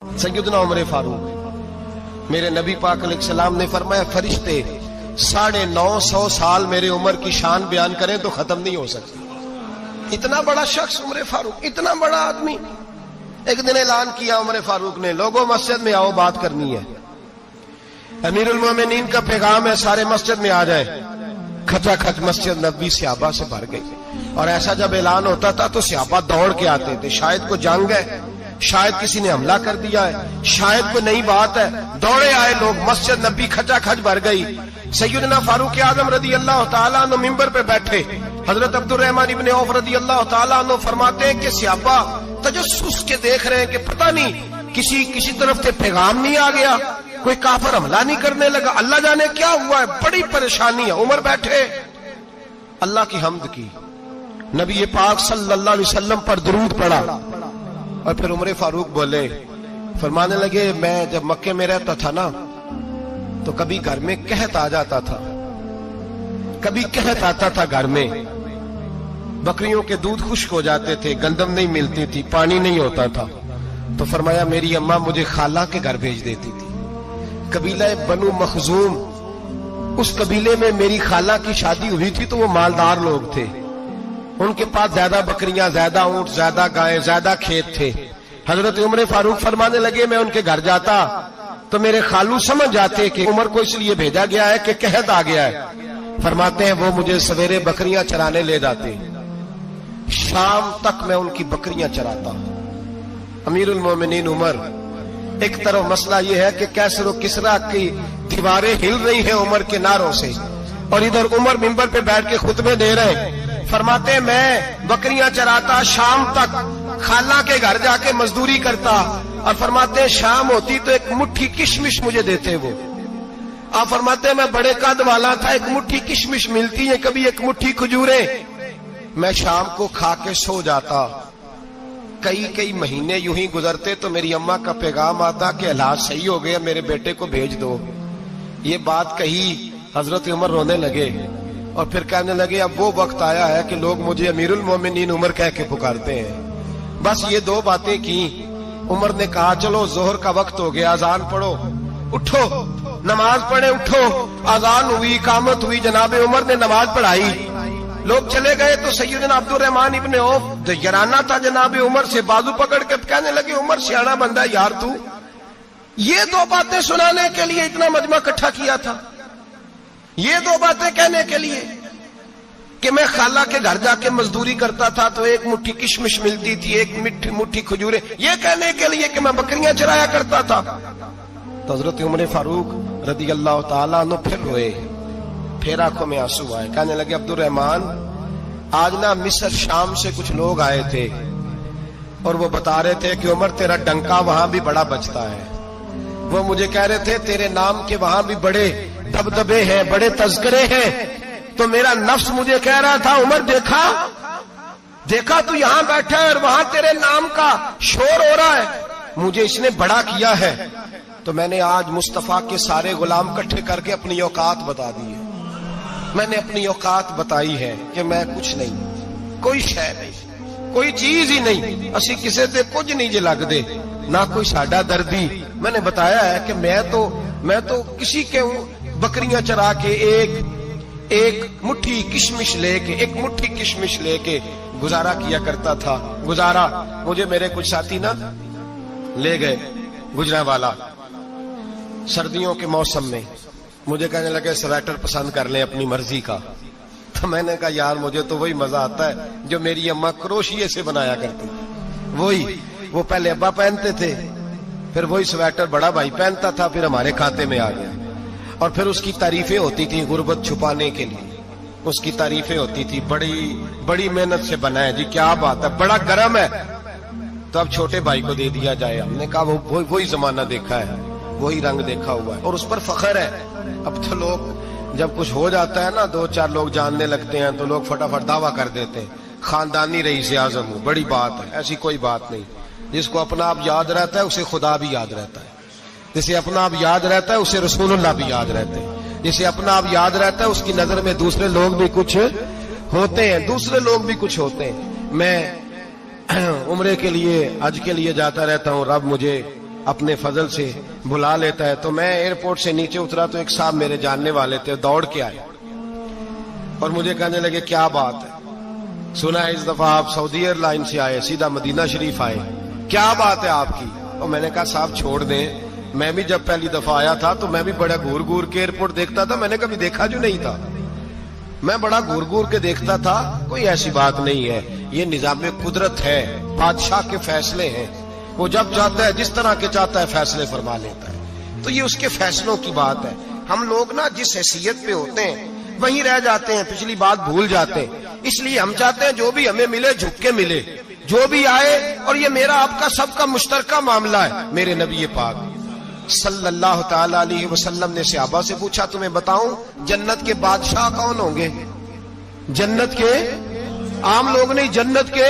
سیدنا عمر فاروق، میرے نبی پاک علیہ السلام نے فرمایا فرشتے 950 سال میرے عمر کی شان بیان کریں تو ختم نہیں ہو سکتی۔ اتنا بڑا شخص عمر فاروق، اتنا بڑا آدمی۔ ایک دن اعلان کیا عمر فاروق نے، لوگوں مسجد میں آؤ، بات کرنی ہے۔ امیر المومنین کا پیغام ہے سارے مسجد میں آ جائے۔ کھچا کھچ مسجد نبوی صحابہ سے بھر گئی، اور ایسا جب اعلان ہوتا تھا تو صحابہ دوڑ کے آتے تھے، شاید کو جنگ ہے، شاید کسی نے حملہ کر دیا ہے، شاید کوئی نئی بات ہے۔ دوڑے آئے لوگ، مسجد نبی کھچا کھچ بھر گئی۔ سیدنا فاروق اعظم رضی اللہ تعالیٰ عنہ منبر پہ بیٹھے، حضرت عبد الرحمن ابن عوف رضی اللہ تعالیٰ عنہ فرماتے ہیں کہ صحابہ تجسس کے دیکھ رہے ہیں کہ پتہ نہیں کسی طرف سے پیغام نہیں آ گیا، کوئی کافر حملہ نہیں کرنے لگا، اللہ جانے کیا ہوا ہے، بڑی پریشانی ہے۔ عمر بیٹھے، اللہ کی حمد کی، نبی پاک صلی اللہ علیہ وسلم پر درود پڑھا، اور پھر عمر فاروق بولے، فرمانے لگے میں جب مکے میں رہتا تھا نا تو کبھی گھر میں قحط آ جاتا تھا، کبھی قحط آتا تھا گھر میں، بکریوں کے دودھ خشک ہو جاتے تھے، گندم نہیں ملتی تھی، پانی نہیں ہوتا تھا، تو فرمایا میری اماں مجھے خالہ کے گھر بھیج دیتی تھی۔ قبیلہ بنو مخزوم، اس قبیلے میں میری خالہ کی شادی ہوئی تھی تو وہ مالدار لوگ تھے، ان کے پاس زیادہ بکریاں، زیادہ اونٹ، زیادہ گائیں، زیادہ کھیت تھے۔ حضرت عمر فاروق فرمانے لگے میں ان کے گھر جاتا تو میرے خالو سمجھ جاتے کہ عمر کو اس لیے بھیجا گیا ہے کہ قحط آ گیا ہے۔ فرماتے ہیں وہ مجھے سویرے بکریاں چرانے لے جاتے، شام تک میں ان کی بکریاں چراتا۔ امیر المومنین عمر، ایک طرف مسئلہ یہ ہے کہ کیسر و کسرا کی دیواریں ہل رہی ہیں عمر کے نعروں سے، اور ادھر عمر منبر پہ بیٹھ کے خطبے دے رہے ہیں۔ فرماتے ہیں میں بکریاں چراتا، شام تک خالہ کے گھر جا کے مزدوری کرتا، اور فرماتے ہیں شام ہوتی تو ایک مٹھی کشمش مجھے دیتے وہ۔ آپ فرماتے ہیں میں بڑے قد والا تھا، ایک مٹھی کشمش ملتی ہے، کبھی ایک مٹھی کھجوریں، میں شام کو کھا کے سو جاتا۔ کئی مہینے یوں ہی گزرتے تو میری اماں کا پیغام آتا کہ حالات صحیح ہو گیا، میرے بیٹے کو بھیج دو۔ یہ بات کہی، حضرت عمر رونے لگے، اور پھر کہنے لگے اب وہ وقت آیا ہے کہ لوگ مجھے امیر المومنین عمر کہہ کے پکارتے ہیں۔ بس یہ دو باتیں کی۔ عمر نے کہا چلو ظہر کا وقت ہو گیا، اذان پڑھو، اٹھو نماز پڑھے، اٹھو۔ اذان ہوئی، اقامت ہوئی، جناب عمر نے نماز پڑھائی، لوگ چلے گئے تو سیدنا عبد الرحمن ابن عوف یارانہ تھا جناب عمر سے، بازو پکڑ کے کہنے لگے عمر سیاڑا بندہ یار تو یہ دو باتیں سنانے کے لیے اتنا مجمع اکٹھا کیا تھا، یہ دو باتیں کہنے کے لیے کہ میں خالہ کے گھر جا کے مزدوری کرتا تھا تو ایک مٹھی کشمش ملتی تھی، ایک مٹھی کھجوریں، یہ کہنے کے لیے کہ میں بکریاں چرایا کرتا تھا۔ تو حضرت عمر فاروق رضی اللہ تعالیٰ عنہ پھر روئے، پھر آنکھوں میں آنسو آئے، کہنے لگے عبد الرحمن آج نا مصر شام سے کچھ لوگ آئے تھے، اور وہ بتا رہے تھے کہ عمر تیرا ڈنکا وہاں بھی بڑا بجتا ہے۔ وہ مجھے کہہ رہے تھے تیرے نام کے وہاں بھی بڑے دبدبے ہیں، بڑے تذکرے ہیں۔ تو میرا نفس مجھے کہہ رہا تھا عمر دیکھا تو یہاں بیٹھا ہے اور وہاں تیرے نام کا شور ہو رہا ہے، مجھے اس نے بڑا کیا ہے۔ تو میں نے آج مصطفیٰ کے سارے غلام اکٹھے کر کے اپنی اوقات بتا دی ہے، میں نے اپنی اوقات بتائی ہے کہ میں کچھ نہیں، کوئی شے نہیں، کوئی چیز ہی نہیں، اسی کسے سے کچھ نہیں جے لگ دے، نہ کوئی ساڈا دردی۔ میں نے بتایا ہے کہ میں تو کسی کے بکریاں چرا کے ایک مٹھی کشمش لے کے گزارا کیا کرتا تھا۔ گزارا مجھے میرے کچھ ساتھی نا لے گئے گجرانوالا سردیوں کے موسم میں، مجھے کہنے لگے سویٹر پسند کر لیں اپنی مرضی کا۔ تو میں نے کہا یار مجھے تو وہی مزہ آتا ہے جو میری اماں کروشیے سے بنایا کرتی، وہ پہلے ابا پہنتے تھے، پھر وہی سویٹر بڑا بھائی پہنتا تھا، پھر ہمارے کھاتے میں آ گیا، اور پھر اس کی تعریفیں ہوتی تھی غربت چھپانے کے لیے، اس کی تعریفیں ہوتی تھی بڑی محنت سے بنا ہے جی، کیا بات ہے، بڑا گرم ہے، تو اب چھوٹے بھائی کو دے دیا جائے۔ ہم نے کہا وہی زمانہ دیکھا ہے، وہی رنگ دیکھا ہوا ہے، اور اس پر فخر ہے۔ اب تو لوگ جب کچھ ہو جاتا ہے نا، 2-4 لوگ جاننے لگتے ہیں تو لوگ فٹافٹ دعویٰ کر دیتے ہیں خاندانی رئیس اعظم ہوں، بڑی بات ہے۔ ایسی کوئی بات نہیں، جس کو اپنا آپ یاد رہتا ہے اسے خدا بھی یاد رہتا ہے، جسے اپنا آپ یاد رہتا ہے اسے رسول اللہ بھی یاد رہتے ہیں، جسے اپنا آپ یاد رہتا ہے اس کی نظر میں دوسرے لوگ بھی کچھ ہوتے ہیں۔ میں عمرے کے لیے، حج کے لیے جاتا رہتا ہوں، رب مجھے اپنے فضل سے بلا لیتا ہے. تو میں ایئرپورٹ سے نیچے اترا تو ایک صاحب میرے جاننے والے تھے, دوڑ کے آئے اور مجھے کہنے لگے کیا بات ہے, سنا ہے اس دفعہ آپ سعودی ایئر لائن سے آئے, سیدھا مدینہ شریف آئے, کیا بات ہے آپ کی؟ اور میں نے کہا صاحب چھوڑ دیں, میں بھی جب پہلی دفعہ آیا تھا تو میں بھی بڑا گور گور کے ایئرپورٹ دیکھتا تھا, میں نے کبھی دیکھا جو نہیں تھا, میں بڑا گور گور کے دیکھتا تھا, کوئی ایسی بات نہیں ہے, یہ نظام قدرت ہے, بادشاہ کے فیصلے ہیں, وہ جب چاہتا ہے جس طرح کے چاہتا ہے فیصلے فرما لیتا ہے, تو یہ اس کے فیصلوں کی بات ہے. ہم لوگ نا جس حیثیت پہ ہوتے ہیں وہیں رہ جاتے ہیں, پچھلی بات بھول جاتے ہیں, اس لیے ہم چاہتے ہیں جو بھی ہمیں ملے جھک کے ملے, جو بھی آئے, اور یہ میرا آپ کا سب کا مشترکہ معاملہ ہے. میرے نبی پاک صلی اللہ تعالی علیہ وسلم نے صحابہ سے پوچھا تمہیں بتاؤں جنت کے بادشاہ کون ہوں گے؟ جنت کے عام لوگ نہیں, جنت کے,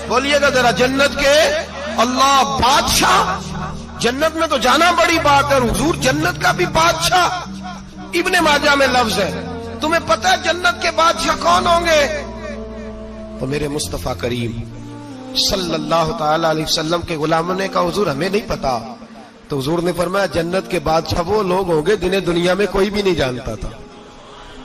بولیے گا ذرا, جنت کے اللہ بادشاہ. جنت میں تو جانا بڑی بات ہے, حضور جنت کا بھی بادشاہ, ابن ماجہ میں لفظ ہے. تمہیں پتہ ہے جنت کے بادشاہ کون ہوں گے؟ تو میرے مصطفیٰ کریم صلی اللہ تعالی علیہ وسلم کے غلاموں نے کہا حضور ہمیں نہیں پتا. تو حضور نے فرمایا جنت کے بادشاہ وہ لوگ ہوں گے جنہیں دنیا میں کوئی بھی نہیں جانتا تھا,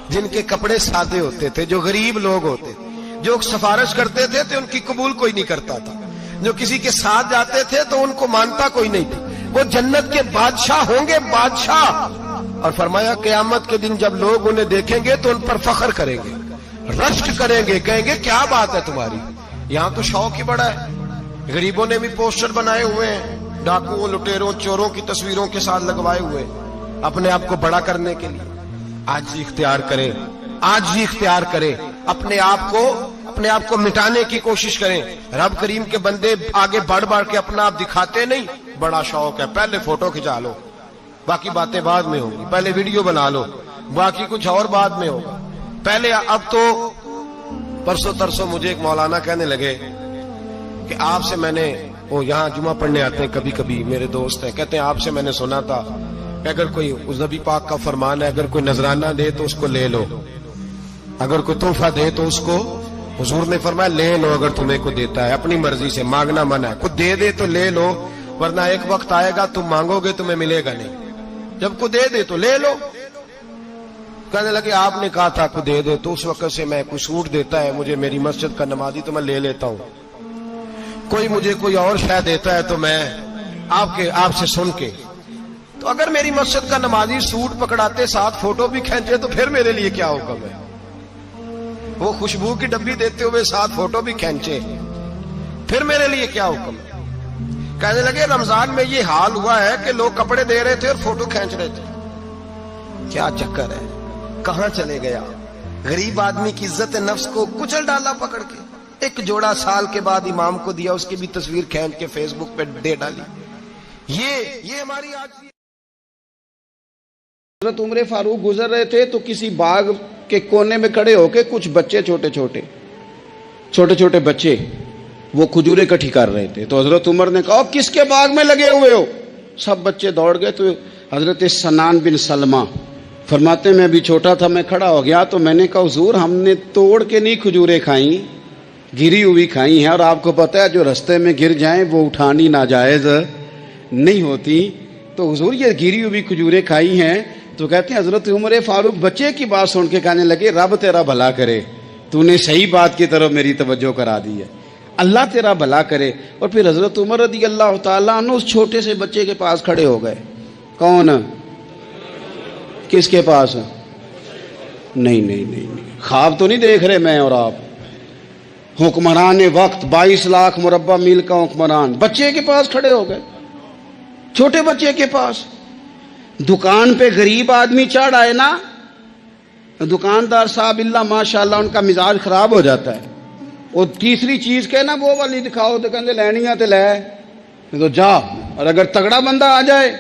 جن کے کپڑے سادے ہوتے تھے, جو غریب لوگ ہوتے تھے, جو سفارش کرتے تھے تو ان کی قبول کوئی نہیں کرتا تھا, جو کسی کے ساتھ جاتے تھے تو ان کو مانتا کوئی نہیں تھا. وہ جنت کے بادشاہ ہوں گے, بادشاہ. اور فرمایا قیامت کے دن جب لوگ انہیں دیکھیں گے تو ان پر فخر کریں گے, رشک کریں گے, کہیں گے کیا بات ہے تمہاری, یہاں تو شوق ہی بڑا ہے. غریبوں نے بھی پوسٹر بنائے ہوئے ہیں, ڈاکوؤں, لٹیروں, چوروں کی تصویروں کے ساتھ لگوائے ہوئے, اپنے آپ کو بڑا کرنے کے لیے. آج اختیار کریں, آج ہی اختیار کریں, اپنے آپ کو مٹانے کی کوشش کریں. رب کریم کے بندے آگے بڑھ بڑھ کے اپنا آپ دکھاتے نہیں, بڑا شوق ہے, پہلے فوٹو کھچا لو, باقی باتیں بعد میں ہوں گی, پہلے ویڈیو بنا لو, باقی کچھ اور بعد میں ہوگا. پہلے اب تو پرسوں ترسوں مجھے ایک مولانا کہنے لگے کہ آپ سے میں نے, وہ یہاں جمعہ پڑھنے آتے ہیں کبھی کبھی, میرے دوست ہیں, کہتے ہیں آپ سے میں نے سنا تھا کہ اگر کوئی, اس نبی پاک کا فرمان ہے اگر کوئی نذرانہ دے تو اس کو لے لو, اگر کوئی تحفہ دے تو اس کو, حضور نے فرمایا لے لو اگر تمہیں کو دیتا ہے, اپنی مرضی سے, مانگنا منع ہے, کوئی دے دے تو لے لو, ورنہ ایک وقت آئے گا تم مانگو گے تمہیں ملے گا نہیں, جب کو دے دے تو لے لو. کہنے لگے آپ نے کہا تھا کو دے دے, تو اس وقت سے میں کوئی سوٹ دیتا ہے مجھے میری مسجد کا نمازی تو میں لے لیتا ہوں, کوئی مجھے کوئی اور شے دیتا ہے تو میں آپ سے سن کے. تو اگر میری مسجد کا نمازی سوٹ پکڑاتے ساتھ فوٹو بھی کھینچے تو پھر میرے لیے کیا حکم ہے, وہ خوشبو کی ڈبی دیتے ہوئے ساتھ فوٹو بھی کھینچے, پھر میرے لیے کیا حکم ہے. کہنے لگے رمضان میں یہ حال ہوا ہے کہ لوگ کپڑے دے رہے تھے اور فوٹو کھینچ رہے تھے, کیا چکر ہے, کہاں چلے گیا. غریب آدمی کی عزت نفس کو کچل ڈالا پکڑ کے, ایک جوڑا سال کے بعد امام کو دیا, اس کی بھی تصویر کھینچ کے فیس بک پہ دے ڈالی. یہ ہماری آج. حضرت عمر فاروق گزر رہے تھے تو کسی باغ کے کونے میں کھڑے ہو کے کچھ بچے, چھوٹے چھوٹے بچے وہ کھجوریں اکٹھی کر رہے تھے. تو حضرت عمر نے کہا کس کے باغ میں لگے ہوئے ہو؟ سب بچے دوڑ گئے. تو حضرت سنان بن سلمہ فرماتے میں بھی چھوٹا تھا, میں کھڑا ہو گیا تو میں نے کہا حضور ہم نے توڑ کے نہیں کھجوریں کھائیں, گری ہوئی کھائی ہیں, اور آپ کو پتہ ہے جو رستے میں گر جائیں وہ اٹھانی ناجائز نہیں ہوتی, تو حضور یہ گری ہوئی کھجوریں کھائی ہیں. تو کہتے ہیں حضرت عمر فاروق بچے کی بات سن کے کہنے لگے رب تیرا بھلا کرے, تو نے صحیح بات کی طرف میری توجہ کرا دی ہے, اللہ تیرا بھلا کرے. اور پھر حضرت عمر رضی اللہ تعالیٰ عنہ اس چھوٹے سے بچے کے پاس کھڑے ہو گئے. کون, کس کے پاس؟ نہیں, خواب تو نہیں دیکھ رہے میں اور آپ, حکمران وقت 22 لاکھ مربع میل کا حکمران بچے کے پاس کھڑے ہو گئے, چھوٹے بچے کے پاس. دکان پہ غریب آدمی چڑھ آئے نا, دکاندار صاحب اللہ ماشاءاللہ ان کا مزاج خراب ہو جاتا ہے, اور تیسری چیز کہنا وہ والی دکھاؤ تو کہتے لینیاں تے لے, تو جا. اور اگر تگڑا بندہ آ جائے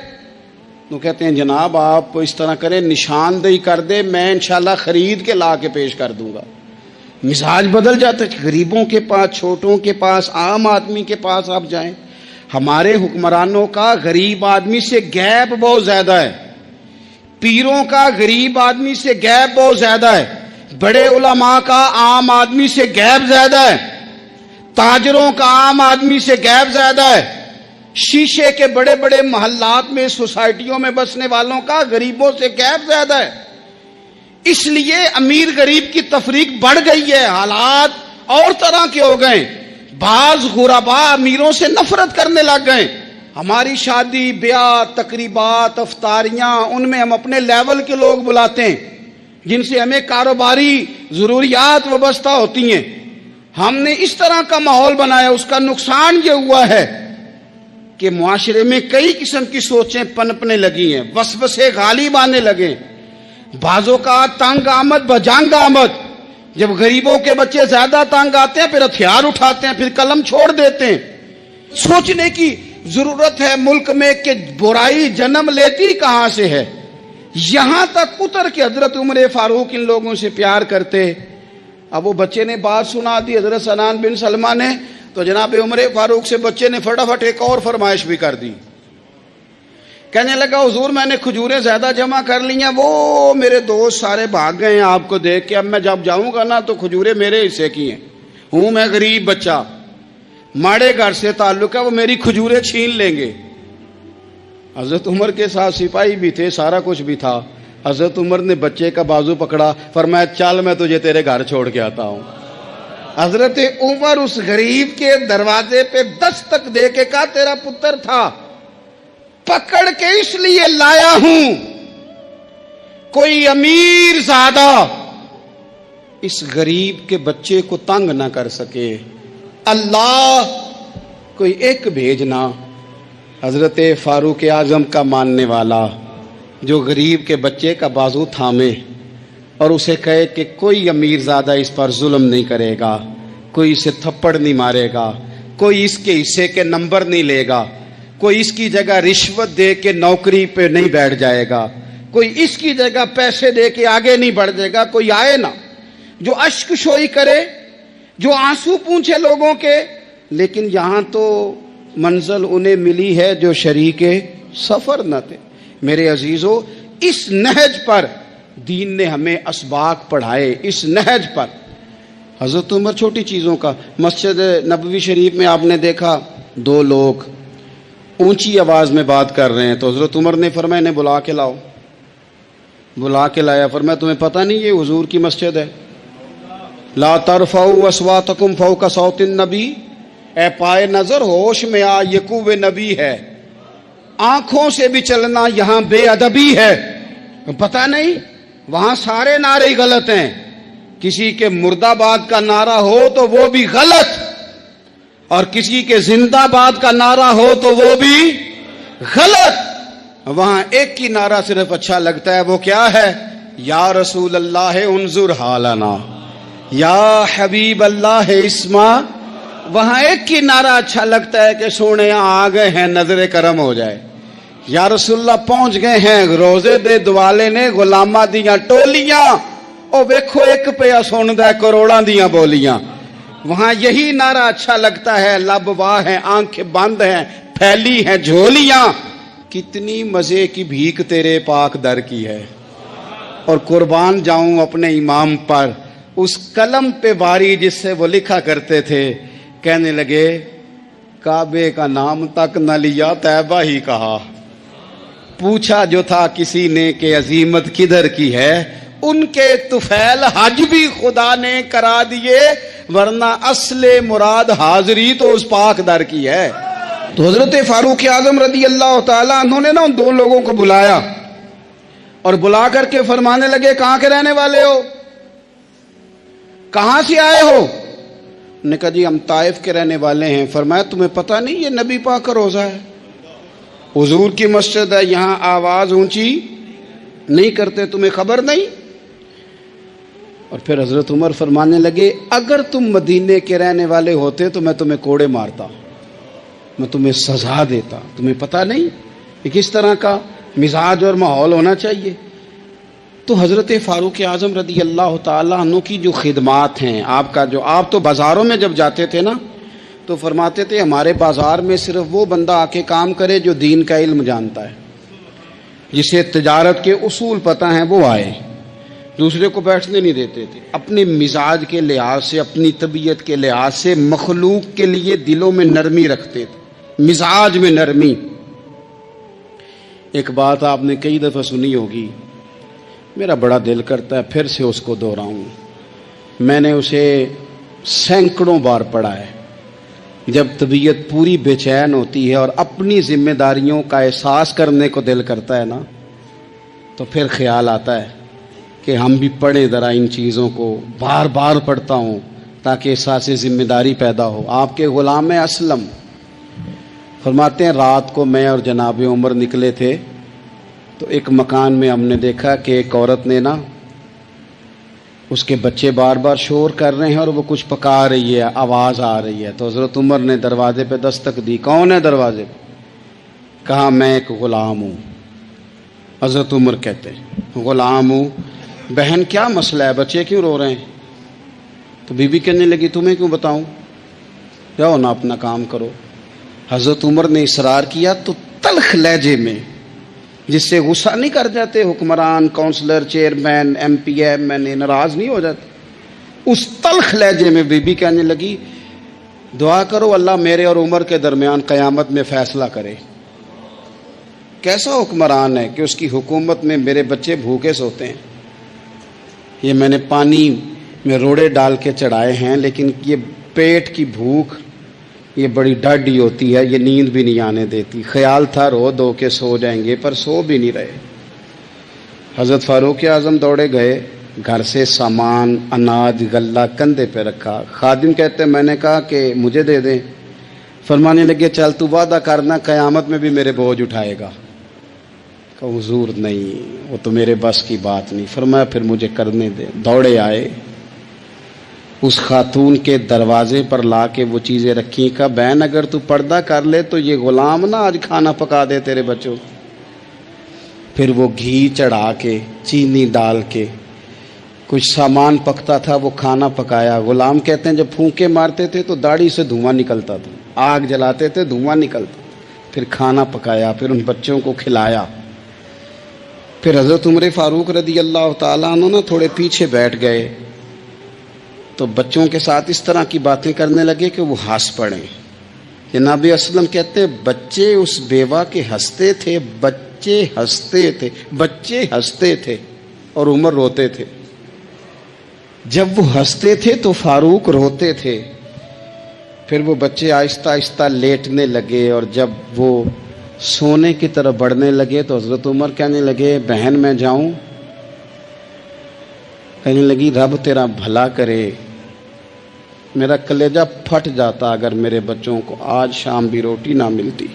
تو کہتے ہیں جناب آپ اس طرح کریں, نشاندہی کر دے, میں انشاءاللہ خرید کے لا کے پیش کر دوں گا. مزاج بدل جاتا ہے. غریبوں کے پاس, چھوٹوں کے پاس, عام آدمی کے پاس آپ جائیں. ہمارے حکمرانوں کا غریب آدمی سے گیپ بہت زیادہ ہے, پیروں کا غریب آدمی سے گیپ بہت زیادہ ہے, بڑے علماء کا عام آدمی سے گیپ زیادہ ہے, تاجروں کا عام آدمی سے گیپ زیادہ ہے. شیشے کے بڑے بڑے محلات میں سوسائٹیوں میں بسنے والوں کا غریبوں سے گیپ زیادہ ہے، اس لیے امیر غریب کی تفریق بڑھ گئی ہے، حالات اور طرح کے ہو گئے، بعض غربا امیروں سے نفرت کرنے لگ گئے۔ ہماری شادی بیاہ تقریبات افطاریاں، ان میں ہم اپنے لیول کے لوگ بلاتے ہیں جن سے ہمیں کاروباری ضروریات وابستہ ہوتی ہیں، ہم نے اس طرح کا ماحول بنایا۔ اس کا نقصان یہ ہوا ہے کہ معاشرے میں کئی قسم کی سوچیں پنپنے لگی ہیں، وسوسے غالب آنے لگے، بعضوں کا تنگ آمد بجنگ آمد۔ جب غریبوں کے بچے زیادہ تنگ آتے ہیں پھر ہتھیار اٹھاتے ہیں، پھر قلم چھوڑ دیتے ہیں۔ سوچنے کی ضرورت ہے ملک میں کہ برائی جنم لیتی کہاں سے ہے۔ یہاں تک اتر کے حضرت عمر فاروق ان لوگوں سے پیار کرتے۔ اب وہ بچے نے بات سنا دی حضرت سنان بن سلمہ نے، تو جناب عمر فاروق سے بچے نے فٹافٹ ایک اور فرمائش بھی کر دی۔ کہنے لگا حضور میں نے کھجوریں زیادہ جمع کر لی ہیں، وہ میرے دوست سارے بھاگ گئے ہیں آپ کو دیکھ کے، اب میں جب جاؤں گا نا تو کھجوریں میرے حصے کی ہیں، ہوں میں غریب بچہ، ماڑے گھر سے تعلق ہے، وہ میری کھجوریں چھین لیں گے۔ حضرت عمر کے ساتھ سپاہی بھی تھے، سارا کچھ بھی تھا۔ حضرت عمر نے بچے کا بازو پکڑا، فرمایا چل میں تجھے تیرے گھر چھوڑ کے آتا ہوں۔ حضرت عمر اس غریب کے دروازے پہ دستک دے کے کہا تیرا پتر تھا، پکڑ کے اس لیے لایا ہوں کوئی امیر زادہ اس غریب کے بچے کو تنگ نہ کر سکے، اللہ کوئی ایک بھیجنا حضرت فاروق اعظم کا ماننے والا جو غریب کے بچے کا بازو تھامے اور اسے کہے کہ کوئی امیر زادہ اس پر ظلم نہیں کرے گا، کوئی اسے تھپڑ نہیں مارے گا، کوئی اس کے حصے کے نمبر نہیں لے گا، کوئی اس کی جگہ رشوت دے کے نوکری پہ نہیں بیٹھ جائے گا، کوئی اس کی جگہ پیسے دے کے آگے نہیں بڑھ جائے گا، کوئی آئے نا جو اشک شوئی کرے، جو آنسو پونچھے لوگوں کے۔ لیکن یہاں تو منزل انہیں ملی ہے جو شریک سفر نہ تھے۔ میرے عزیزو، اس نہج پر دین نے ہمیں اسباق پڑھائے، اس نہج پر۔ حضرت عمر چھوٹی چیزوں کا، مسجد نبوی شریف میں آپ نے دیکھا دو لوگ اونچی آواز میں بات کر رہے ہیں، تو حضرت عمر نے فرمایا انہیں بلا کے لاؤ۔ بلا کے لایا، فرمایا تمہیں پتہ نہیں یہ حضور کی مسجد ہے؟ لا ترفعوا اصواتکم فوق صوت النبی، اے پائے نظر ہوش میں آ، یہ کوہ نبی ہے، آنکھوں سے بھی چلنا یہاں بے ادبی ہے۔ پتہ نہیں وہاں سارے نعرے غلط ہیں، کسی کے مرد آباد کا نعرہ ہو تو وہ بھی غلط، اور کسی کے زندہ آباد کا نعرہ ہو تو وہ بھی غلط۔ وہاں ایک کی نعرہ صرف اچھا لگتا ہے، وہ کیا ہے؟ یا رسول اللہ انظر حالنا، یا حبیب اللہ اسما۔ وہاں ایک کی نعرہ اچھا لگتا ہے کہ سونے آ گئے ہیں، نظر کرم ہو جائے۔ یا رسول اللہ پہنچ گئے ہیں، روزے دے دوالے نے غلامہ دیاں ٹولیاں، او ویکھو ایک پیا سندا ہے کروڑاں دیاں بولیاں۔ وہاں یہی نعرہ اچھا لگتا ہے، لب واہ ہیں، آنکھیں بند ہیں، پھیلی ہیں جھولیاں، کتنی مزے کی بھیک تیرے پاک در کی ہے۔ اور قربان جاؤں اپنے امام پر، اس قلم پہ باری جس سے وہ لکھا کرتے تھے، کہنے لگے کعبے کا نام تک نہ لیا، طیبہ ہی کہا۔ پوچھا جو تھا کسی نے کہ عظیمت کدھر کی ہے، ان کے طفیل حج بھی خدا نے کرا دیے، ورنہ اصل مراد حاضری تو اس پاک در کی ہے۔ تو حضرت فاروق اعظم رضی اللہ تعالیٰ عنہ نے نا ان دو لوگوں کو بلایا اور بلا کر کے فرمانے لگے کہاں کے رہنے والے ہو، کہاں سے آئے ہو؟ نے کہا جی ہم طائف کے رہنے والے ہیں۔ فرمایا تمہیں پتہ نہیں یہ نبی پاک کا روزہ ہے، حضور کی مسجد ہے، یہاں آواز اونچی نہیں کرتے، تمہیں خبر نہیں؟ اور پھر حضرت عمر فرمانے لگے اگر تم مدینے کے رہنے والے ہوتے تو میں تمہیں کوڑے مارتا، میں تمہیں سزا دیتا، تمہیں پتہ نہیں کہ کس طرح کا مزاج اور ماحول ہونا چاہیے۔ تو حضرت فاروق اعظم رضی اللہ تعالیٰ عنہ کی جو خدمات ہیں، آپ تو بازاروں میں جب جاتے تھے نا تو فرماتے تھے ہمارے بازار میں صرف وہ بندہ آ کے کام کرے جو دین کا علم جانتا ہے، جسے تجارت کے اصول پتہ ہیں وہ آئے، دوسرے کو بیٹھنے نہیں دیتے تھے۔ اپنے مزاج کے لحاظ سے، اپنی طبیعت کے لحاظ سے مخلوق کے لیے دلوں میں نرمی رکھتے تھے۔ مزاج میں نرمی. ایک بات آپ نے کئی دفعہ سنی ہوگی, میرا بڑا دل کرتا ہے پھر سے اس کو دہراؤں. میں نے اسے سینکڑوں بار پڑھا ہے. جب طبیعت پوری بے چین ہوتی ہے اور اپنی ذمہ داریوں کا احساس کرنے کو دل کرتا ہے نا, تو پھر خیال آتا ہے کہ ہم بھی پڑھیں ذرا ان چیزوں کو. بار بار پڑھتا ہوں تاکہ احساس ذمہ داری پیدا ہو. آپ کے غلام اسلم فرماتے ہیں رات کو میں اور جناب عمر نکلے تھے تو ایک مکان میں ہم نے دیکھا کہ ایک عورت نے نا, اس کے بچے بار بار شور کر رہے ہیں اور وہ کچھ پکا رہی ہے, آواز آ رہی ہے. تو حضرت عمر نے دروازے پہ دستک دی. کون ہے دروازے پہ؟ کہا میں ایک غلام ہوں. حضرت عمر کہتے ہیں غلام ہوں, بہن کیا مسئلہ ہے, بچے کیوں رو رہے ہیں؟ تو بی بی کہنے لگی تمہیں کیوں بتاؤں, جاؤ نا اپنا کام کرو. حضرت عمر نے اصرار کیا تو تلخ لہجے میں, جس سے غصہ نہیں کر جاتے حکمران, councillor, chairman, M P M N A, ناراض نہیں ہو جاتے, اس تلخ لہجے میں بی بی کہنے لگی دعا کرو اللہ میرے اور عمر کے درمیان قیامت میں فیصلہ کرے. کیسا حکمران ہے کہ اس کی حکومت میں میرے بچے بھوکے سوتے ہیں. یہ میں نے پانی میں روڑے ڈال کے چڑھائے ہیں, لیکن یہ پیٹ کی بھوک یہ بڑی ڈاڈی ہوتی ہے, یہ نیند بھی نہیں آنے دیتی. خیال تھا رو دو کے سو جائیں گے, پر سو بھی نہیں رہے. حضرت فاروق اعظم دوڑے گئے, گھر سے سامان, اناج, غلہ کندھے پہ رکھا. خادم کہتے میں نے کہا کہ مجھے دے دیں. فرمانے لگے چل تو وعدہ کرنا قیامت میں بھی میرے بوجھ اٹھائے گا. کہ حضور نہیں, وہ تو میرے بس کی بات نہیں. فرمایا پھر مجھے کرنے دے. دوڑے آئے, اس خاتون کے دروازے پر لا کے وہ چیزیں رکھی. کہ بہن اگر تو پردہ کر لے تو یہ غلام نہ آج کھانا پکا دے تیرے بچوں. پھر وہ گھی چڑھا کے, چینی ڈال کے, کچھ سامان پکتا تھا وہ کھانا پکایا. غلام کہتے ہیں جب پھونکے مارتے تھے تو داڑھی سے دھواں نکلتا تھا, آگ جلاتے تھے دھواں نکلتا. پھر کھانا پکایا, پھر ان بچوں کو کھلایا. پھر حضرت عمر فاروق رضی اللہ تعالیٰ عنہ نا تھوڑے پیچھے بیٹھ گئے تو بچوں کے ساتھ اس طرح کی باتیں کرنے لگے کہ وہ ہنس پڑے. جناب اسلم کہتے ہیں بچے اس بیوہ کے ہنستے تھے, بچے ہنستے تھے اور عمر روتے تھے. جب وہ ہنستے تھے تو فاروق روتے تھے. پھر وہ بچے آہستہ آہستہ لیٹنے لگے, اور جب وہ سونے کی طرف بڑھنے لگے تو حضرت عمر کہنے لگے بہن میں جاؤں؟ کہنے لگی رب تیرا بھلا کرے, میرا کلیجہ پھٹ جاتا اگر میرے بچوں کو آج شام بھی روٹی نہ ملتی.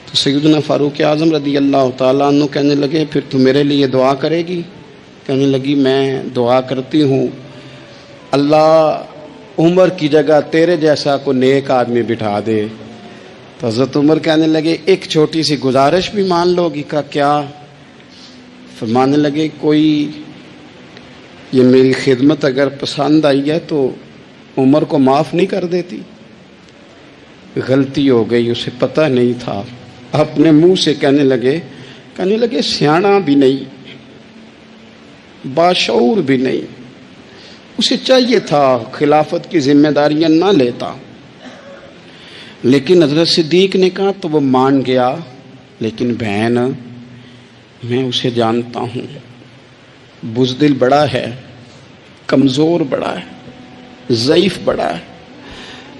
تو سیدنا فاروق اعظم رضی اللہ تعالیٰ عنہ کہنے لگے پھر تو میرے لیے دعا کرے گی؟ کہنے لگی میں دعا کرتی ہوں اللہ عمر کی جگہ تیرے جیسا کو نیک آدمی بٹھا دے. تو حضرت عمر کہنے لگے ایک چھوٹی سی گزارش بھی مان لو گی؟ کا کیا؟ فرمانے لگے کوئی یہ میری خدمت اگر پسند آئی ہے تو عمر کو معاف نہیں کر دیتی؟ غلطی ہو گئی, اسے پتہ نہیں تھا. اپنے منہ سے کہنے لگے سیاںا بھی نہیں, باشعور بھی نہیں, اسے چاہیے تھا خلافت کی ذمہ داریاں نہ لیتا. لیکن حضرت صدیق نے کہا تو وہ مان گیا. لیکن بہن میں اسے جانتا ہوں, بزدل بڑا ہے, کمزور بڑا ہے, ضعیف بڑا ہے.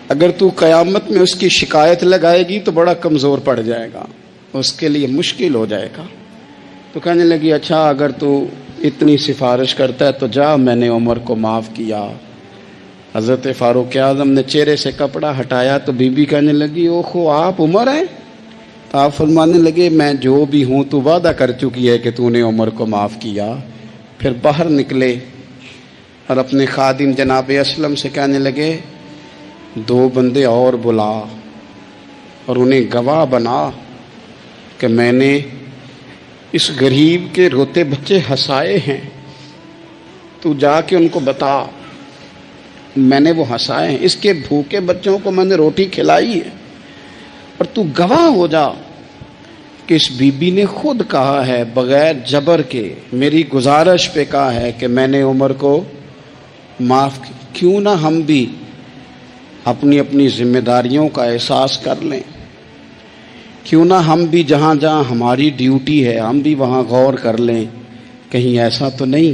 اگر تو قیامت میں اس کی شکایت لگائے گی تو بڑا کمزور پڑ جائے گا, اس کے لیے مشکل ہو جائے گا. تو کہنے لگی اچھا اگر تو اتنی سفارش کرتا ہے تو جا, میں نے عمر کو معاف کیا. حضرت فاروق اعظم نے چہرے سے کپڑا ہٹایا تو بی بی کہنے لگی اوہو آپ عمر ہیں؟ تو آپ فرمانے لگے میں جو بھی ہوں تو وعدہ کر چکی ہے کہ تو نے عمر کو معاف کیا. پھر باہر نکلے اور اپنے خادم جناب اسلم سے کہنے لگے 2 بندے اور بلا اور انہیں گواہ بنا کہ میں نے اس غریب کے روتے بچے ہنسائے ہیں. تو جا کے ان کو بتا میں نے وہ ہنسائے ہیں, اس کے بھوکے بچوں کو میں نے روٹی کھلائی ہے. اور تو گواہ ہو جا کہ اس بی بی نے خود کہا ہے بغیر جبر کے, میری گزارش پہ کہا ہے کہ میں نے عمر کو معاف کیوں نہ ہم بھی اپنی اپنی ذمہ داریوں کا احساس کر لیں. کیوں نہ ہم بھی جہاں جہاں ہماری ڈیوٹی ہے ہم بھی وہاں غور کر لیں. کہیں ایسا تو نہیں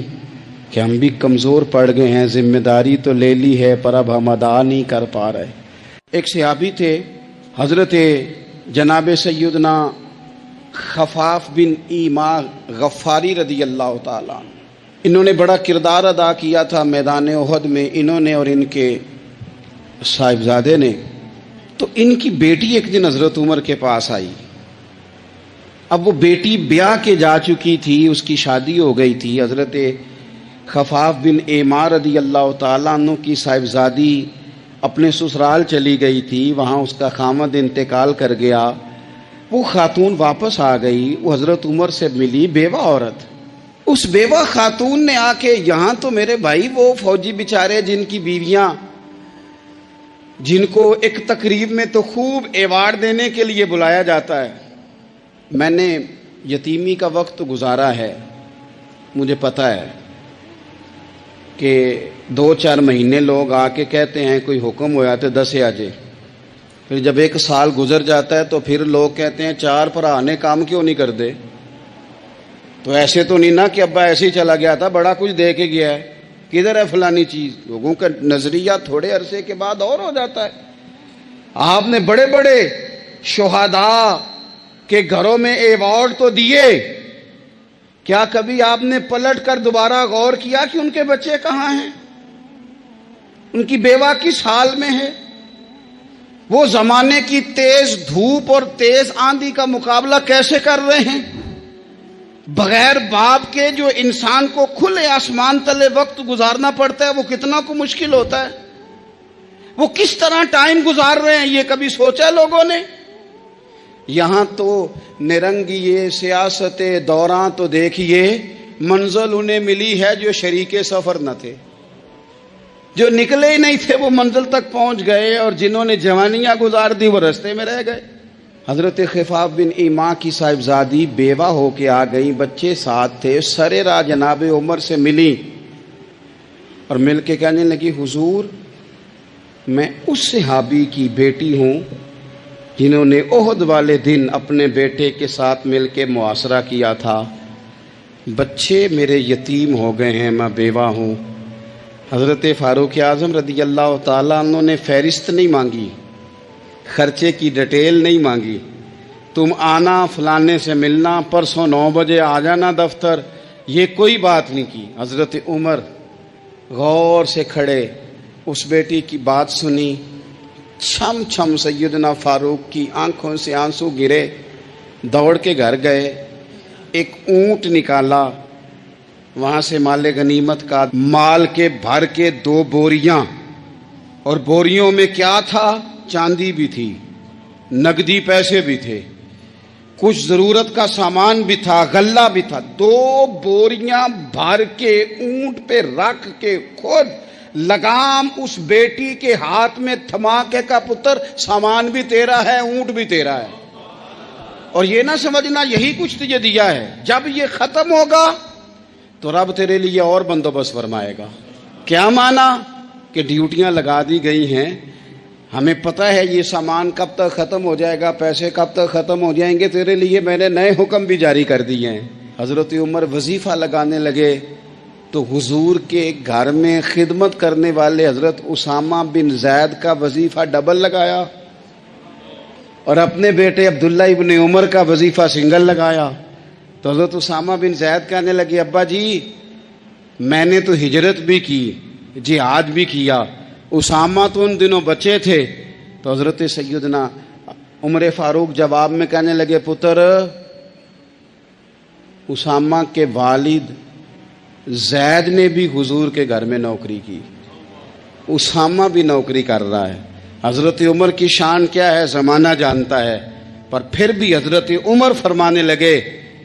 کہ ہم بھی کمزور پڑ گئے ہیں، ذمہ داری تو لے لی ہے پر اب ہم ادا نہیں کر پا رہے. ایک صحابی تھے حضرت جناب سیدنا خفاف بن ایما غفاری رضی اللہ تعالیٰ. انہوں نے بڑا کردار ادا کیا تھا میدان احد میں، انہوں نے اور ان کے صاحبزادے نے. تو ان کی بیٹی ایک دن حضرت عمر کے پاس آئی. اب وہ بیٹی بیاہ کے جا چکی تھی، اس کی شادی ہو گئی تھی. حضرت خفاف بن ایما رضی اللہ تعالیٰ عنہ کی صاحبزادی اپنے سسرال چلی گئی تھی، وہاں اس کا خامد انتقال کر گیا. وہ خاتون واپس آ گئی، وہ حضرت عمر سے ملی، بیوہ عورت. اس بیوہ خاتون نے آ کے یہاں تو میرے بھائی وہ فوجی بیچارے جن کی بیویاں، جن کو ایک تقریب میں تو خوب ایوارڈ دینے کے لیے بلایا جاتا ہے. میں نے یتیمی کا وقت گزارا ہے، مجھے پتہ ہے کہ 2-4 مہینے لوگ آ کے کہتے ہیں کوئی حکم ہو جاتے 10 آجے، پھر جب 1 سال گزر جاتا ہے تو پھر لوگ کہتے ہیں 4 بھرا نے کام کیوں نہیں کر دے. تو ایسے تو نہیں نا کہ ابا ایسے ہی چلا گیا تھا، بڑا کچھ دے کے گیا ہے، کدھر ہے فلانی چیز. لوگوں کا نظریہ تھوڑے عرصے کے بعد اور ہو جاتا ہے. آپ نے بڑے بڑے شہداء کے گھروں میں ایوارڈ تو دیے، کیا کبھی آپ نے پلٹ کر دوبارہ غور کیا کہ ان کے بچے کہاں ہیں، ان کی بیوہ کس حال میں ہے؟ وہ زمانے کی تیز دھوپ اور تیز آندھی کا مقابلہ کیسے کر رہے ہیں؟ بغیر باپ کے جو انسان کو کھلے آسمان تلے وقت گزارنا پڑتا ہے وہ کتنا کو مشکل ہوتا ہے. وہ کس طرح ٹائم گزار رہے ہیں یہ کبھی سوچا لوگوں نے؟ یہاں تو نرنگیے سیاست دوراں تو دیکھیے منزل انہیں ملی ہے جو شریک سفر نہ تھے، جو نکلے ہی نہیں تھے وہ منزل تک پہنچ گئے، اور جنہوں نے جوانیاں گزار دی وہ رستے میں رہ گئے. حضرت خفاف بن ایما کی صاحبزادی بیوہ ہو کے آ گئی، بچے ساتھ تھے. سرے راہ جناب عمر سے ملی اور مل کے کہنے لگی حضور میں اس صحابی کی بیٹی ہوں جنہوں نے احد والے دن اپنے بیٹے کے ساتھ مل کے معاشرہ کیا تھا. بچے میرے یتیم ہو گئے ہیں، میں بیوہ ہوں. حضرت فاروق اعظم رضی اللہ تعالیٰ عنہ نے فہرست نہیں مانگی، خرچے کی ڈیٹیل نہیں مانگی، تم آنا فلانے سے ملنا، پرسوں 9 بجے آ جانا دفتر، یہ کوئی بات نہیں کی. حضرت عمر غور سے کھڑے، اس بیٹی کی بات سنی، چھم چھم سیدنا فاروق کی آنکھوں سے آنسو گرے، دوڑ کے گھر گئے، ایک اونٹ نکالا، وہاں سے مال غنیمت کا مال کے بھر کے 2 بوریاں، اور بوریوں میں کیا تھا؟ چاندی بھی تھی، نقدی پیسے بھی تھے، کچھ ضرورت کا سامان بھی تھا، غلہ بھی تھا. 2 بوریاں بھر کے اونٹ پہ رکھ کے خود لگام اس بیٹی کے ہاتھ میں تھما کے کا پتر سامان بھی تیرا ہے، اونٹ بھی تیرا ہے. اور یہ نہ سمجھنا یہی کچھ تجھے دیا ہے، جب یہ ختم ہوگا تو رب تیرے لیے اور بندوبست فرمائے گا. کیا مانا؟ کہ ڈیوٹیاں لگا دی گئی ہیں، ہمیں پتہ ہے یہ سامان کب تک ختم ہو جائے گا، پیسے کب تک ختم ہو جائیں گے، تیرے لیے میں نے نئے حکم بھی جاری کر دیے ہیں. حضرت عمر وظیفہ لگانے لگے تو حضور کے گھر میں خدمت کرنے والے حضرت اسامہ بن زید کا وظیفہ ڈبل لگایا، اور اپنے بیٹے عبداللہ ابن عمر کا وظیفہ سنگل لگایا. تو حضرت اسامہ بن زید کہنے لگے ابا جی میں نے تو ہجرت بھی کی، جہاد بھی کیا، اسامہ تو ان دنوں بچے تھے. تو حضرت سیدنا عمر فاروق جواب میں کہنے لگے پتر، اسامہ کے والد زید نے بھی حضور کے گھر میں نوکری کی، اسامہ بھی نوکری کر رہا ہے. حضرت عمر کی شان کیا ہے زمانہ جانتا ہے، پر پھر بھی حضرت عمر فرمانے لگے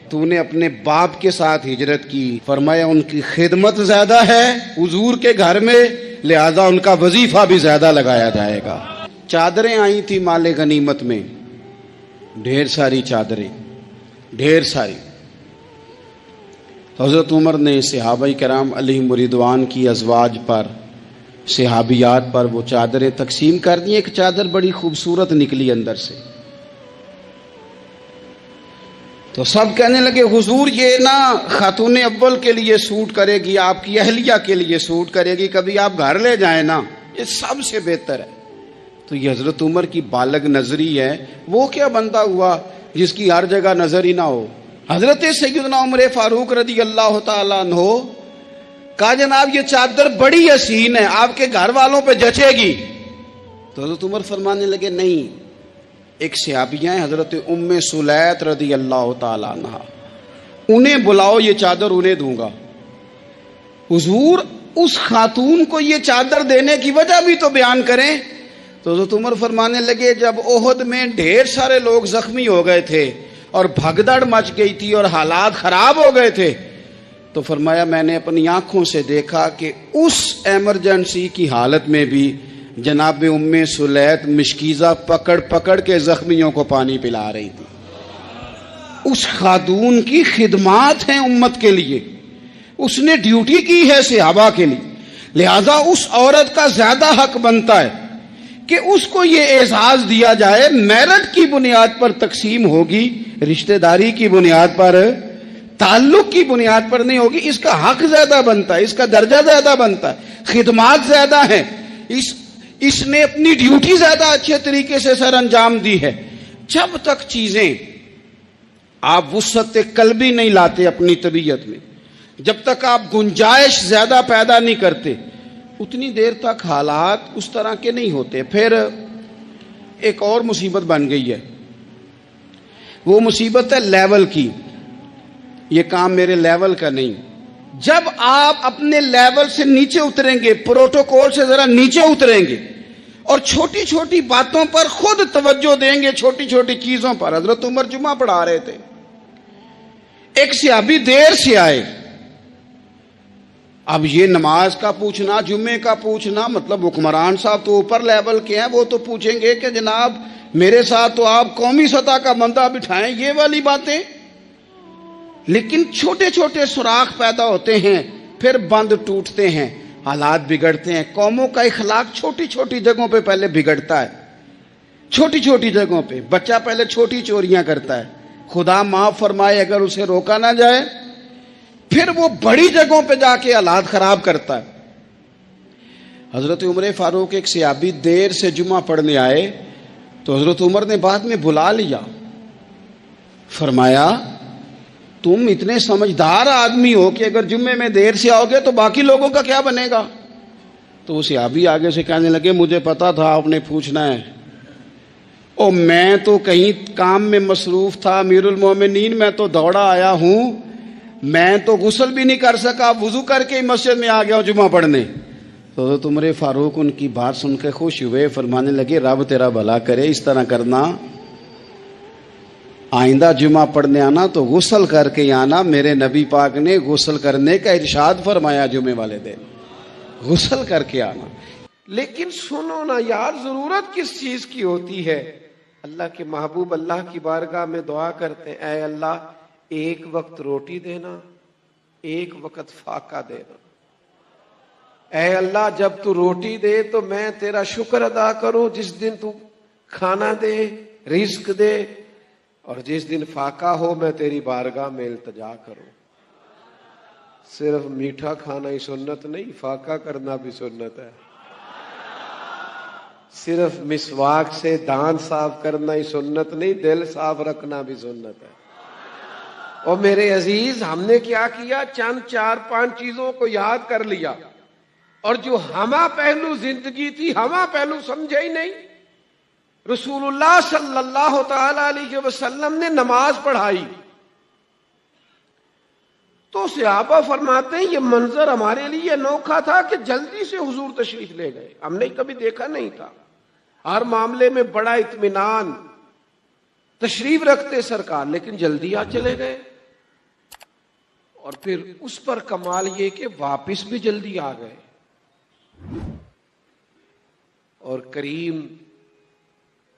تو نے اپنے باپ کے ساتھ ہجرت کی، فرمایا ان کی خدمت زیادہ ہے حضور کے گھر میں، لہذا ان کا وظیفہ بھی زیادہ لگایا جائے گا. چادریں آئی تھی مال غنیمت میں، ڈھیر ساری چادریں، ڈھیر ساری. حضرت عمر نے صحابہ کرام علیہم رضوان کی ازواج پر صحابیات پر وہ چادریں تقسیم کر دی. ایک چادر بڑی خوبصورت نکلی اندر سے. تو سب کہنے لگے حضور یہ نا خاتون اول کے لیے سوٹ کرے گی, آپ کی اہلیہ کے لیے سوٹ کرے گی, کبھی آپ گھر لے جائیں نا, یہ سب سے بہتر ہے. تو یہ حضرت عمر کی بالغ نظری ہے. وہ کیا بندہ ہوا جس کی ہر جگہ نظر ہی نہ ہو. حضرت سیدنا عمر فاروق رضی اللہ تعالیٰ عنہ کہا جناب یہ چادر بڑی حسین ہے, آپ کے گھر والوں پہ جچے گی. تو حضرت عمر فرمانے لگے نہیں, ایک صحابیہ ہیں حضرت ام سلیت رضی اللہ تعالیٰ عنہ, انہیں بلاؤ, یہ چادر انہیں دوں گا. حضور اس خاتون کو یہ چادر دینے کی وجہ بھی تو بیان کریں. تو حضرت عمر فرمانے لگے جب احد میں ڈھیر سارے لوگ زخمی ہو گئے تھے اور بھگدڑ مچ گئی تھی اور حالات خراب ہو گئے تھے, تو فرمایا میں نے اپنی آنکھوں سے دیکھا کہ اس ایمرجنسی کی حالت میں بھی جناب ام سلیت مشکیزہ پکڑ پکڑ کے زخمیوں کو پانی پلا رہی تھی. اس خاتون کی خدمات ہیں امت کے لیے, اس نے ڈیوٹی کی ہے صحابہ کے لیے, لہذا اس عورت کا زیادہ حق بنتا ہے کہ اس کو یہ اعزاز دیا جائے. میرٹ کی بنیاد پر تقسیم ہوگی, رشتہ داری کی بنیاد پر, تعلق کی بنیاد پر نہیں ہوگی. اس کا حق زیادہ بنتا ہے, اس کا درجہ زیادہ بنتا ہے, خدمات زیادہ ہیں, اس نے اپنی ڈیوٹی زیادہ اچھے طریقے سے سر انجام دی ہے. جب تک چیزیں آپ وسعت قلبی نہیں لاتے اپنی طبیعت میں, جب تک آپ گنجائش زیادہ پیدا نہیں کرتے, اتنی دیر تک حالات اس طرح کے نہیں ہوتے. پھر ایک اور مصیبت بن گئی ہے, وہ مصیبت ہے لیول کی. یہ کام میرے لیول کا نہیں. جب آپ اپنے لیول سے نیچے اتریں گے, پروٹوکول سے ذرا نیچے اتریں گے اور چھوٹی چھوٹی باتوں پر خود توجہ دیں گے, چھوٹی چھوٹی چیزوں پر. حضرت عمر جمعہ پڑھا رہے تھے, ایک صحابی دیر سے آئے. اب یہ نماز کا پوچھنا, جمعے کا پوچھنا, مطلب حکمران صاحب تو اوپر لیول کے ہیں, وہ تو پوچھیں گے کہ جناب میرے ساتھ تو آپ قومی سطح کا بندہ بٹھائیں, یہ والی باتیں. لیکن چھوٹے چھوٹے سوراخ پیدا ہوتے ہیں, پھر بند ٹوٹتے ہیں, حالات بگڑتے ہیں. قوموں کا اخلاق چھوٹی چھوٹی جگہوں پہ پہلے بگڑتا ہے. چھوٹی چھوٹی جگہوں پہ بچہ پہلے چھوٹی چوریاں کرتا ہے, خدا معاف فرمائے اگر اسے روکا نہ جائے, پھر وہ بڑی جگہوں پہ جا کے حالات خراب کرتا ہے. حضرت عمر فاروق ایک صحابی دیر سے جمعہ پڑھنے آئے, تو حضرت عمر نے بعد میں بلا لیا. فرمایا تم اتنے سمجھدار آدمی ہو کہ اگر جمعے میں دیر سے آؤ گے تو باقی لوگوں کا کیا بنے گا. تو وہ صحابی آگے سے کہنے لگے مجھے پتا تھا آپ نے پوچھنا ہے, او میں تو کہیں کام میں مصروف تھا امیر المومنین, میں تو دوڑا آیا ہوں, میں تو غسل بھی نہیں کر سکا, وضو کر کے ہی مسجد میں آ گیا ہوں جمعہ پڑھنے. تو حضرت عمر فاروق ان کی بات سن کے خوش ہوئے, فرمانے لگے رب تیرا بھلا کرے, اس طرح کرنا, آئندہ جمعہ پڑھنے آنا تو غسل کر کے آنا. میرے نبی پاک نے غسل کرنے کا ارشاد فرمایا جمعے والے دن, غسل کر کے آنا. لیکن سنو نا یار, ضرورت کس چیز کی ہوتی ہے. اللہ کے محبوب اللہ کی بارگاہ میں دعا کرتے ہیں, اے اللہ ایک وقت روٹی دینا, ایک وقت فاقہ دینا. اے اللہ جب تو روٹی دے تو میں تیرا شکر ادا کروں, جس دن تو کھانا دے, رزق دے, اور جس دن فاقہ ہو میں تیری بارگاہ میں التجا کروں. صرف میٹھا کھانا ہی سنت نہیں, فاقہ کرنا بھی سنت ہے. صرف مسواک سے دانت صاف کرنا ہی سنت نہیں, دل صاف رکھنا بھی سنت ہے. اور میرے عزیز ہم نے کیا کیا, چند 4-5 چیزوں کو یاد کر لیا, اور جو ہمہ پہلو زندگی تھی ہمہ پہلو سمجھے ہی نہیں. رسول اللہ صلی اللہ تعالی علیہ وسلم نے نماز پڑھائی تو صحابہ فرماتے ہیں یہ منظر ہمارے لیے انوکھا تھا کہ جلدی سے حضور تشریف لے گئے, ہم نے کبھی دیکھا نہیں تھا. ہر معاملے میں بڑا اطمینان, تشریف رکھتے سرکار, لیکن جلدی آ چلے گئے. اور پھر اس پر کمال یہ کہ واپس بھی جلدی آ گئے. اور کریم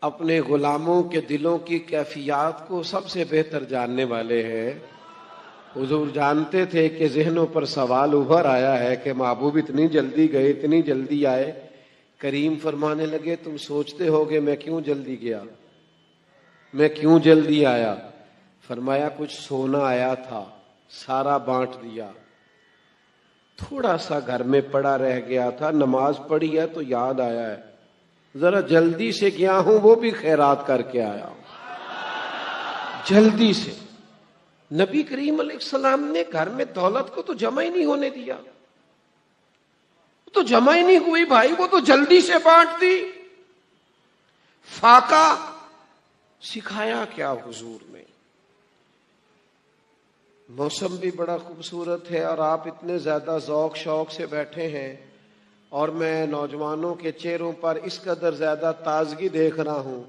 اپنے غلاموں کے دلوں کی کیفیات کو سب سے بہتر جاننے والے ہیں. حضور جانتے تھے کہ ذہنوں پر سوال ابھر آیا ہے کہ محبوب اتنی جلدی گئے، اتنی جلدی آئے. کریم فرمانے لگے تم سوچتے ہوگے میں کیوں جلدی گیا، میں کیوں جلدی آیا. فرمایا کچھ سونا آیا تھا، سارا بانٹ دیا. تھوڑا سا گھر میں پڑا رہ گیا تھا، نماز پڑھی ہے تو یاد آیا ہے، ذرا جلدی سے گیا ہوں، وہ بھی خیرات کر کے آیا ہوں جلدی سے. نبی کریم علیہ السلام نے گھر میں دولت کو تو جمع ہی نہیں ہونے دیا، تو جمع ہی نہیں ہوئی بھائی، وہ تو جلدی سے بانٹ دی. فاقہ سکھایا کیا حضور نے. موسم بھی بڑا خوبصورت ہے اور آپ اتنے زیادہ ذوق شوق سے بیٹھے ہیں، اور میں نوجوانوں کے چہروں پر اس قدر زیادہ تازگی دیکھ رہا ہوں،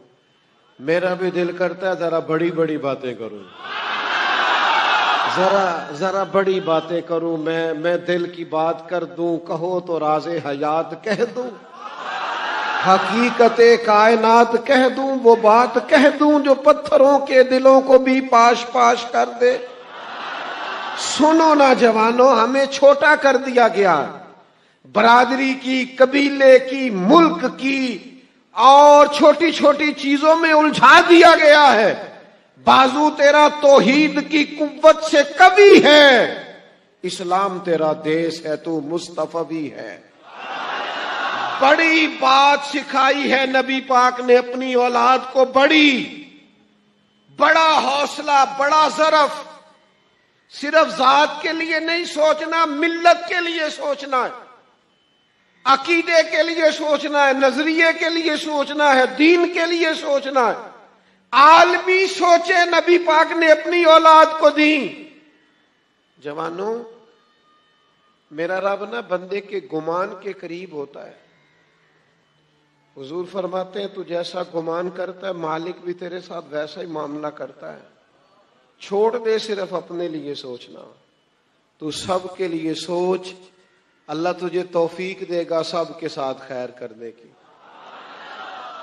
میرا بھی دل کرتا ہے ذرا بڑی بڑی باتیں کروں، ذرا بڑی باتیں کروں. میں دل کی بات کر دوں، کہو تو راز حیات کہہ دوں، حقیقت کائنات کہہ دوں، وہ بات کہہ دوں جو پتھروں کے دلوں کو بھی پاش پاش کر دے. سنو نا جوانوں، ہمیں چھوٹا کر دیا گیا، برادری کی، قبیلے کی، ملک کی اور چھوٹی چھوٹی چیزوں میں الجھا دیا گیا ہے. بازو تیرا توحید کی قوت سے قوی ہے، اسلام تیرا دیس ہے، تو مصطفی ہے. بڑی بات سکھائی ہے نبی پاک نے اپنی اولاد کو، بڑا حوصلہ، بڑا ظرف. صرف ذات کے لیے نہیں سوچنا، ملت کے لیے سوچنا ہے، عقیدے کے لیے سوچنا ہے، نظریے کے لیے سوچنا ہے، دین کے لیے سوچنا ہے. عالمی سوچے نبی پاک نے اپنی اولاد کو دی. جوانوں، میرا رب نا بندے کے گمان کے قریب ہوتا ہے. حضور فرماتے ہیں تو جیسا گمان کرتا ہے مالک بھی تیرے ساتھ ویسا ہی معاملہ کرتا ہے. چھوڑ دے صرف اپنے لیے سوچنا، تو سب کے لیے سوچ، اللہ تجھے توفیق دے گا سب کے ساتھ خیر کرنے کی.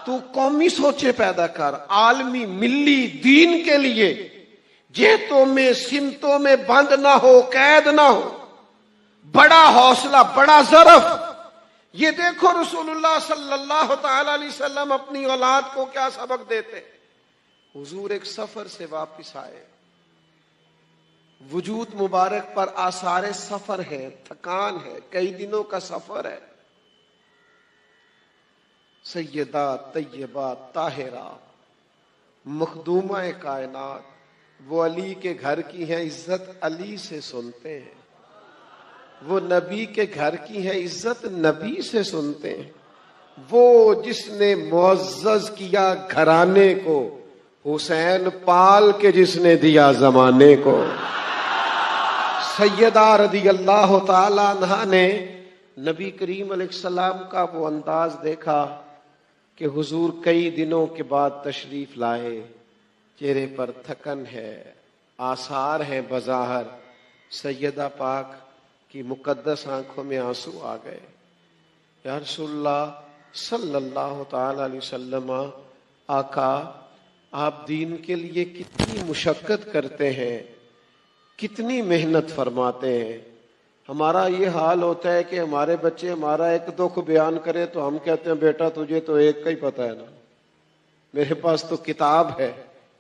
تو قومی سوچے پیدا کر، عالمی، ملی، دین کے لیے، جہتوں میں سمتوں میں بند نہ ہو، قید نہ ہو. بڑا حوصلہ، بڑا ظرف. یہ دیکھو رسول اللہ صلی اللہ تعالی علیہ وسلم اپنی اولاد کو کیا سبق دیتے. حضور ایک سفر سے واپس آئے، وجود مبارک پر آثار سفر ہے، تھکان ہے، کئی دنوں کا سفر ہے. سیدہ طیبہ طاہرہ مخدومہ کائنات، وہ علی کے گھر کی ہیں، عزت علی سے سنتے ہیں. وہ نبی کے گھر کی ہے، عزت نبی سے سنتے ہیں. وہ جس نے معزز کیا گھرانے کو، حسین پال کے جس نے دیا زمانے کو. سیدہ رضی اللہ تعالی عنہا نے نبی کریم علیہ السلام کا وہ انداز دیکھا کہ حضور کئی دنوں کے بعد تشریف لائے، چہرے پر تھکن ہے، آثار ہیں بظاہر. سیدہ پاک کی مقدس آنکھوں میں آنسو آ گئے. یا رسول اللہ صلی اللہ تعالی علیہ وسلم، آقا آپ دین کے لیے کتنی مشقت کرتے ہیں، کتنی محنت فرماتے ہیں. ہمارا یہ حال ہوتا ہے کہ ہمارے بچے ہمارا ایک دکھ بیان کرے تو ہم کہتے ہیں بیٹا تجھے تو ایک کا ہی پتہ ہے نا، میرے پاس تو کتاب ہے.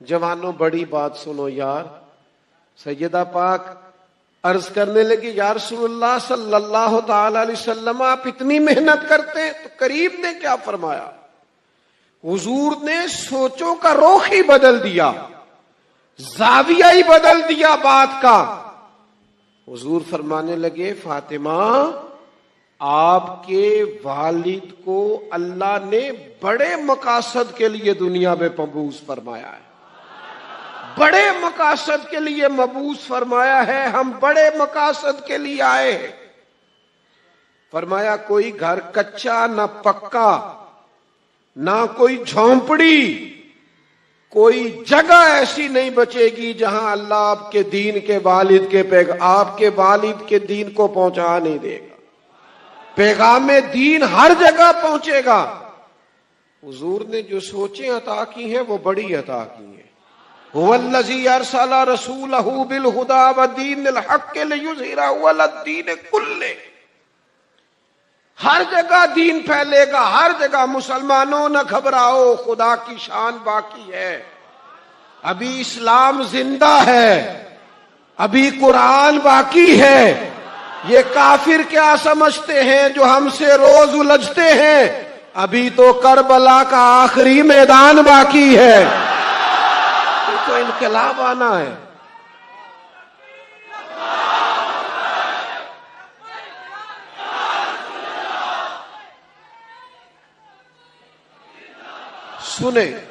جوانوں بڑی بات سنو یار. سیدہ پاک عرض کرنے لگی یا رسول اللہ صلی اللہ تعالی علیہ وسلم آپ اتنی محنت کرتے ہیں. تو قریب نے کیا فرمایا؟ حضور نے سوچوں کا رخ ہی بدل دیا، زاویہ ہی بدل دیا بات کا. حضور فرمانے لگے فاطمہ آپ کے والد کو اللہ نے بڑے مقاصد کے لیے دنیا میں مبعوث فرمایا ہے، بڑے مقاصد کے لیے مبعوث فرمایا ہے. ہم بڑے مقاصد کے لیے آئے ہیں. فرمایا کوئی گھر کچا نہ پکا، نہ کوئی جھونپڑی، کوئی جگہ ایسی نہیں بچے گی جہاں اللہ آپ کے دین کے والد کے آپ کے والد کے دین کو پہنچا نہیں دے گا. پیغام دین ہر جگہ پہنچے گا. حضور نے جو سوچیں عطا کی ہیں وہ بڑی عطا کی ہیں. هو الذی ارسل رسولہ بالہدی ودین الحق لیظہرہ علی الدین کلہ. ہر جگہ دین پھیلے گا، ہر جگہ. مسلمانوں نہ گھبراؤ، خدا کی شان باقی ہے. ابھی اسلام زندہ ہے، ابھی قرآن باقی ہے. یہ کافر کیا سمجھتے ہیں جو ہم سے روز الجھتے ہیں؟ ابھی تو کربلا کا آخری میدان باقی ہے. یہ تو انقلاب آنا ہے.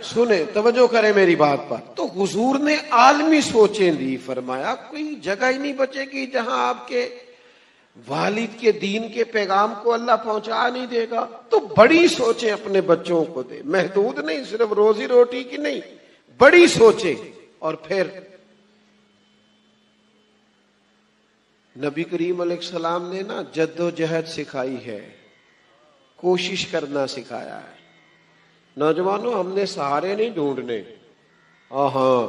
سنیں توجہ کریں میری بات پر. تو حضور نے عالمی سوچیں دی. فرمایا کوئی جگہ ہی نہیں بچے گی جہاں آپ کے والد کے دین کے پیغام کو اللہ پہنچا نہیں دے گا. تو بڑی سوچیں اپنے بچوں کو دے. محدود نہیں، صرف روزی روٹی کی نہیں، بڑی سوچیں. اور پھر نبی کریم علیہ السلام نے نا جد و جہد سکھائی ہے، کوشش کرنا سکھایا ہے. نوجوانوں ہم نے سہارے نہیں ڈھونڈنے. ہاں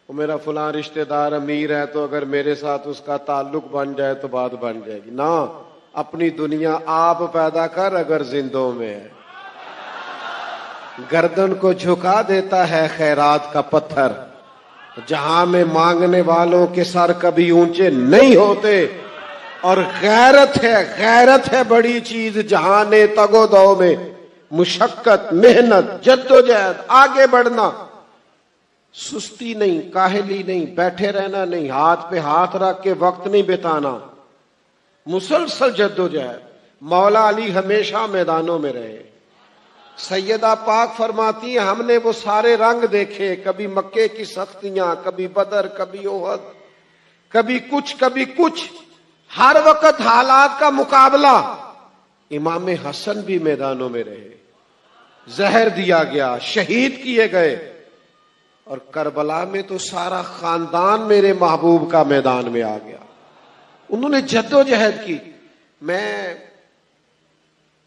میرا فلاں رشتہ دار امیر ہے تو اگر میرے ساتھ اس کا تعلق بن جائے تو بات بن جائے گی. نہ، اپنی دنیا آپ پیدا کر. اگر زندوں میں ہے گردن کو جھکا دیتا ہے خیرات کا پتھر. جہاں میں مانگنے والوں کے سر کبھی اونچے نہیں ہوتے. اور غیرت ہے بڑی چیز. جہاں نے تگ و دو میں مشقت، محنت، جد و جہد، آگے بڑھنا، سستی نہیں، کاہلی نہیں، بیٹھے رہنا نہیں، ہاتھ پہ ہاتھ رکھ کے وقت نہیں بتانا، مسلسل جد و جہد. مولا علی ہمیشہ میدانوں میں رہے. سیدہ پاک فرماتی ہیں ہم نے وہ سارے رنگ دیکھے، کبھی مکے کی سختیاں، کبھی بدر، کبھی احد، کبھی کچھ. ہر وقت حالات کا مقابلہ. امام حسن بھی میدانوں میں رہے، زہر دیا گیا، شہید کیے گئے. اور کربلا میں تو سارا خاندان میرے محبوب کا میدان میں آ گیا. انہوں نے جد و جہد کی. میں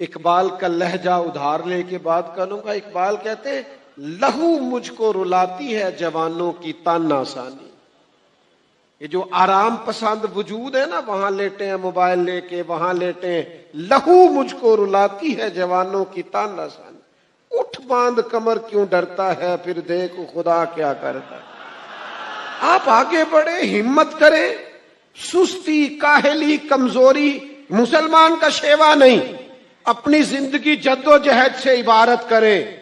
اقبال کا لہجہ ادھار لے کے بات کروں گا. اقبال کہتے ہیں لہو مجھ کو رلاتی ہے جوانوں کی تن آسانی. یہ جو آرام پسند وجود ہے نا، وہاں لیٹے ہیں موبائل لے کے، وہاں لیٹے ہیں. لہو مجھ کو رلاتی ہے جوانوں کی تن آسانی. اٹھ باندھ کمر کیوں ڈرتا ہے، پھر دیکھ خدا کیا کرتا ہے. آپ آگے بڑھیں، ہمت کریں. سستی، کاہلی، کمزوری مسلمان کا شیوا نہیں. اپنی زندگی جد و جہد سے عبارت کریں.